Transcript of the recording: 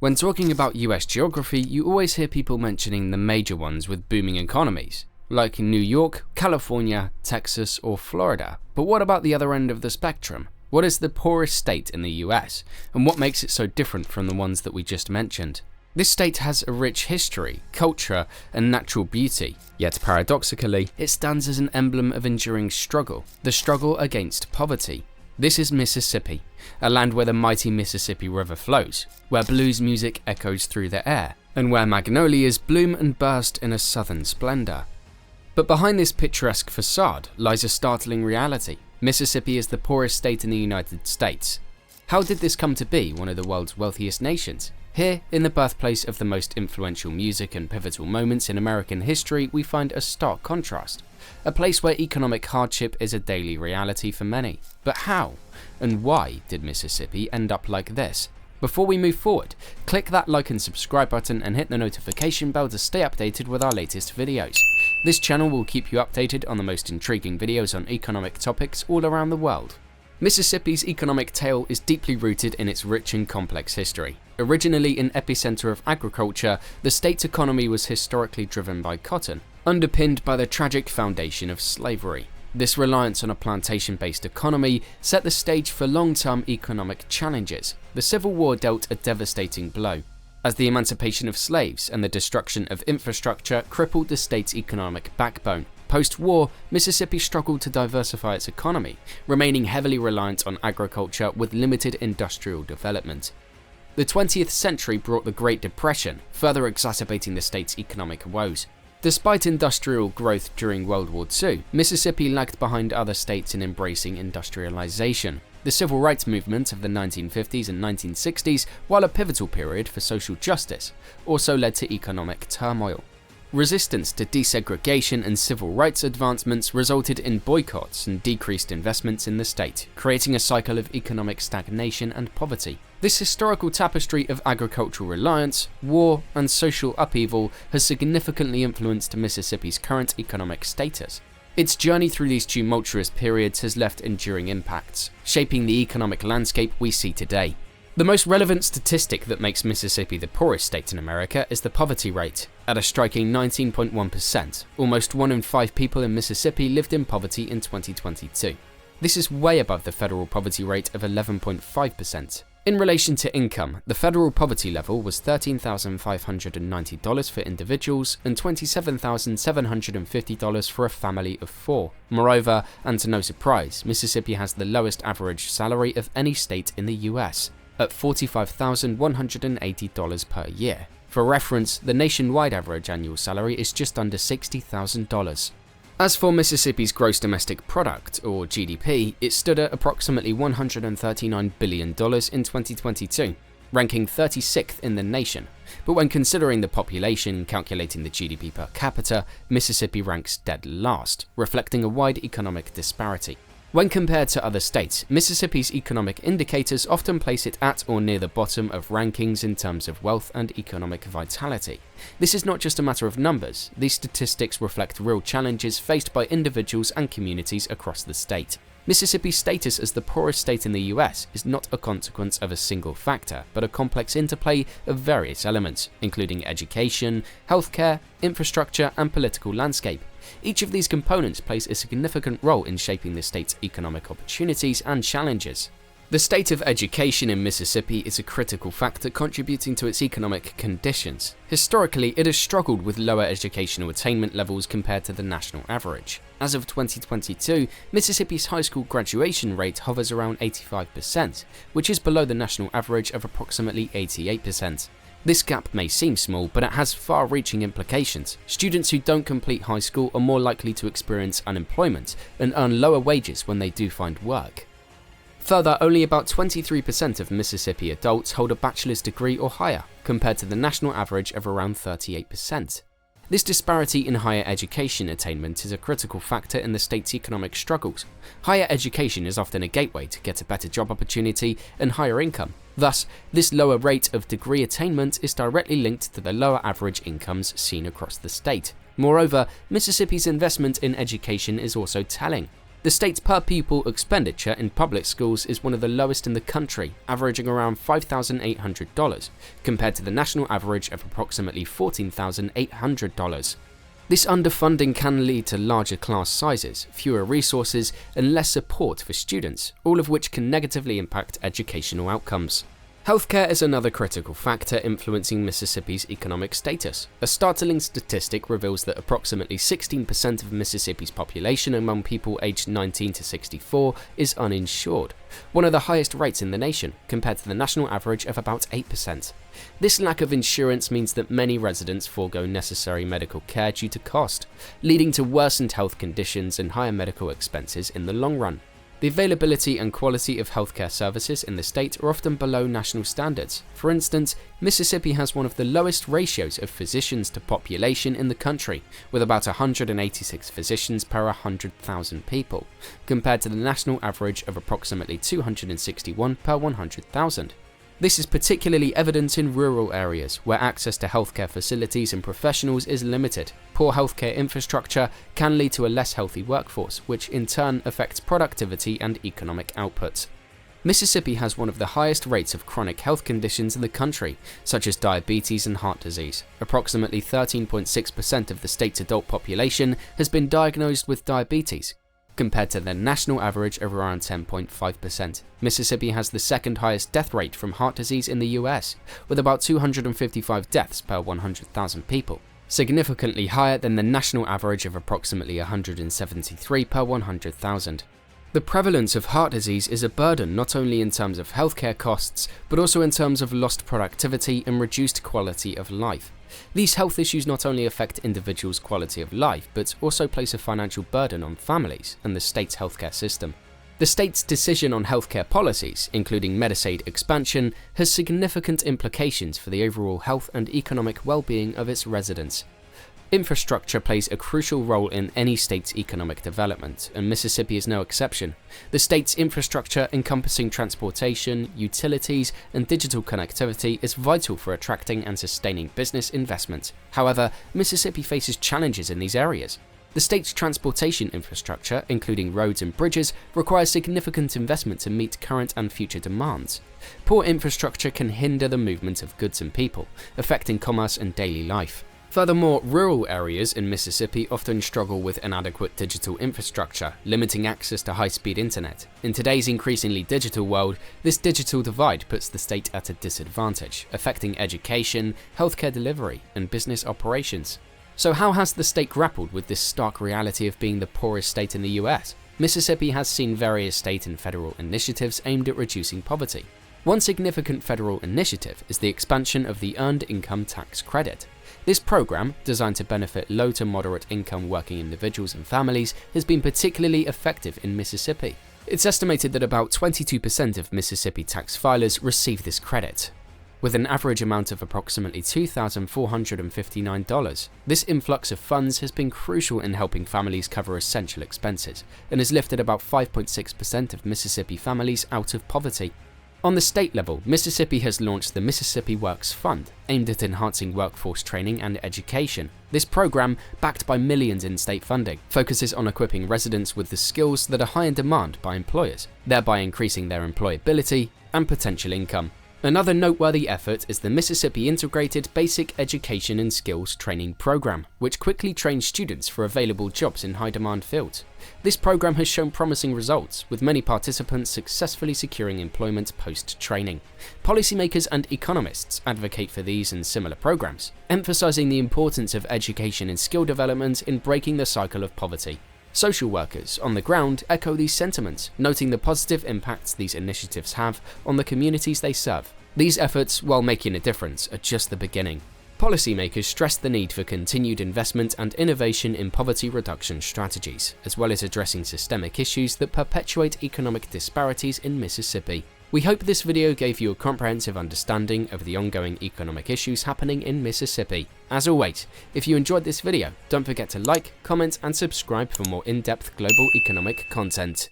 When talking about US geography, you always hear people mentioning the major ones with booming economies, like New York, California, Texas, or Florida. But what about the other end of the spectrum? What is the poorest state in the US, and what makes it so different from the ones that we just mentioned? This state has a rich history, culture, and natural beauty, yet paradoxically, it stands as an emblem of enduring struggle, the struggle against poverty. This is Mississippi, a land where the mighty Mississippi River flows, where blues music echoes through the air, and where magnolias bloom and burst in a southern splendor. But behind this picturesque facade lies a startling reality. Mississippi is the poorest state in the United States. How did this come to be one of the world's wealthiest nations? Here, in the birthplace of the most influential music and pivotal moments in American history, we find a stark contrast. A place where economic hardship is a daily reality for many. But how and why did Mississippi end up like this? Before we move forward, click that like and subscribe button and hit the notification bell to stay updated with our latest videos. This channel will keep you updated on the most intriguing videos on economic topics all around the world. Mississippi's economic tale is deeply rooted in its rich and complex history. Originally an epicenter of agriculture, the state's economy was historically driven by cotton, underpinned by the tragic foundation of slavery. This reliance on a plantation-based economy set the stage for long-term economic challenges. The Civil War dealt a devastating blow, as the emancipation of slaves and the destruction of infrastructure crippled the state's economic backbone. Post-war, Mississippi struggled to diversify its economy, remaining heavily reliant on agriculture with limited industrial development. The 20th century brought the Great Depression, further exacerbating the state's economic woes. Despite industrial growth during World War II, Mississippi lagged behind other states in embracing industrialization. The civil rights movement of the 1950s and 1960s, while a pivotal period for social justice, also led to economic turmoil. Resistance to desegregation and civil rights advancements resulted in boycotts and decreased investments in the state, creating a cycle of economic stagnation and poverty. This historical tapestry of agricultural reliance, war, and social upheaval has significantly influenced Mississippi's current economic status. Its journey through these tumultuous periods has left enduring impacts, shaping the economic landscape we see today. The most relevant statistic that makes Mississippi the poorest state in America is the poverty rate. At a striking 19.1%, almost 1 in 5 people in Mississippi lived in poverty in 2022. This is way above the federal poverty rate of 11.5%. In relation to income, the federal poverty level was $13,590 for individuals and $27,750 for a family of 4. Moreover, and to no surprise, Mississippi has the lowest average salary of any state in the US, at $45,180 per year. For reference, the nationwide average annual salary is just under $60,000. As for Mississippi's gross domestic product, or GDP, it stood at approximately $139 billion in 2022, ranking 36th in the nation. But when considering the population and calculating the GDP per capita, Mississippi ranks dead last, reflecting a wide economic disparity. When compared to other states, Mississippi's economic indicators often place it at or near the bottom of rankings in terms of wealth and economic vitality. This is not just a matter of numbers. These statistics reflect real challenges faced by individuals and communities across the state. Mississippi's status as the poorest state in the US is not a consequence of a single factor, but a complex interplay of various elements, including education, healthcare, infrastructure, and political landscape. Each of these components plays a significant role in shaping the state's economic opportunities and challenges. The state of education in Mississippi is a critical factor contributing to its economic conditions. Historically, it has struggled with lower educational attainment levels compared to the national average. As of 2022, Mississippi's high school graduation rate hovers around 85%, which is below the national average of approximately 88%. This gap may seem small, but it has far-reaching implications. Students who don't complete high school are more likely to experience unemployment and earn lower wages when they do find work. Further, only about 23% of Mississippi adults hold a bachelor's degree or higher, compared to the national average of around 38%. This disparity in higher education attainment is a critical factor in the state's economic struggles. Higher education is often a gateway to get a better job opportunity and higher income. Thus, this lower rate of degree attainment is directly linked to the lower average incomes seen across the state. Moreover, Mississippi's investment in education is also telling. The state's per-pupil expenditure in public schools is one of the lowest in the country, averaging around $5,800, compared to the national average of approximately $14,800. This underfunding can lead to larger class sizes, fewer resources, and less support for students, all of which can negatively impact educational outcomes. Healthcare is another critical factor influencing Mississippi's economic status. A startling statistic reveals that approximately 16% of Mississippi's population among people aged 19 to 64 is uninsured, one of the highest rates in the nation, compared to the national average of about 8%. This lack of insurance means that many residents forego necessary medical care due to cost, leading to worsened health conditions and higher medical expenses in the long run. The availability and quality of healthcare services in the state are often below national standards. For instance, Mississippi has one of the lowest ratios of physicians to population in the country, with about 186 physicians per 100,000 people, compared to the national average of approximately 261 per 100,000. This is particularly evident in rural areas, where access to healthcare facilities and professionals is limited. Poor healthcare infrastructure can lead to a less healthy workforce, which in turn affects productivity and economic output. Mississippi has one of the highest rates of chronic health conditions in the country, such as diabetes and heart disease. Approximately 13.6% of the state's adult population has been diagnosed with diabetes, compared to the national average of around 10.5%. Mississippi has the second highest death rate from heart disease in the US, with about 255 deaths per 100,000 people, significantly higher than the national average of approximately 173 per 100,000. The prevalence of heart disease is a burden not only in terms of healthcare costs, but also in terms of lost productivity and reduced quality of life. These health issues not only affect individuals' quality of life, but also place a financial burden on families and the state's healthcare system. The state's decision on healthcare policies, including Medicaid expansion, has significant implications for the overall health and economic well-being of its residents. Infrastructure plays a crucial role in any state's economic development, and Mississippi is no exception. The state's infrastructure, encompassing transportation, utilities, and digital connectivity, is vital for attracting and sustaining business investment. However, Mississippi faces challenges in these areas. The state's transportation infrastructure, including roads and bridges, requires significant investment to meet current and future demands. Poor infrastructure can hinder the movement of goods and people, affecting commerce and daily life. Furthermore, rural areas in Mississippi often struggle with inadequate digital infrastructure, limiting access to high-speed internet. In today's increasingly digital world, this digital divide puts the state at a disadvantage, affecting education, healthcare delivery, and business operations. So how has the state grappled with this stark reality of being the poorest state in the US? Mississippi has seen various state and federal initiatives aimed at reducing poverty. One significant federal initiative is the expansion of the Earned Income Tax Credit. This program, designed to benefit low to moderate income working individuals and families, has been particularly effective in Mississippi. It's estimated that about 22% of Mississippi tax filers receive this credit, with an average amount of approximately $2,459. This influx of funds has been crucial in helping families cover essential expenses, and has lifted about 5.6% of Mississippi families out of poverty. On the state level, Mississippi has launched the Mississippi Works Fund, aimed at enhancing workforce training and education. This program, backed by millions in state funding, focuses on equipping residents with the skills that are high in demand by employers, thereby increasing their employability and potential income. Another noteworthy effort is the Mississippi Integrated Basic Education and Skills Training Program, which quickly trains students for available jobs in high-demand fields. This program has shown promising results, with many participants successfully securing employment post-training. Policymakers and economists advocate for these and similar programs, emphasizing the importance of education and skill development in breaking the cycle of poverty. Social workers on the ground echo these sentiments, noting the positive impacts these initiatives have on the communities they serve. These efforts, while making a difference, are just the beginning. Policymakers stress the need for continued investment and innovation in poverty reduction strategies, as well as addressing systemic issues that perpetuate economic disparities in Mississippi. We hope this video gave you a comprehensive understanding of the ongoing economic issues happening in Mississippi. As always, if you enjoyed this video, don't forget to like, comment, and subscribe for more in-depth global economic content.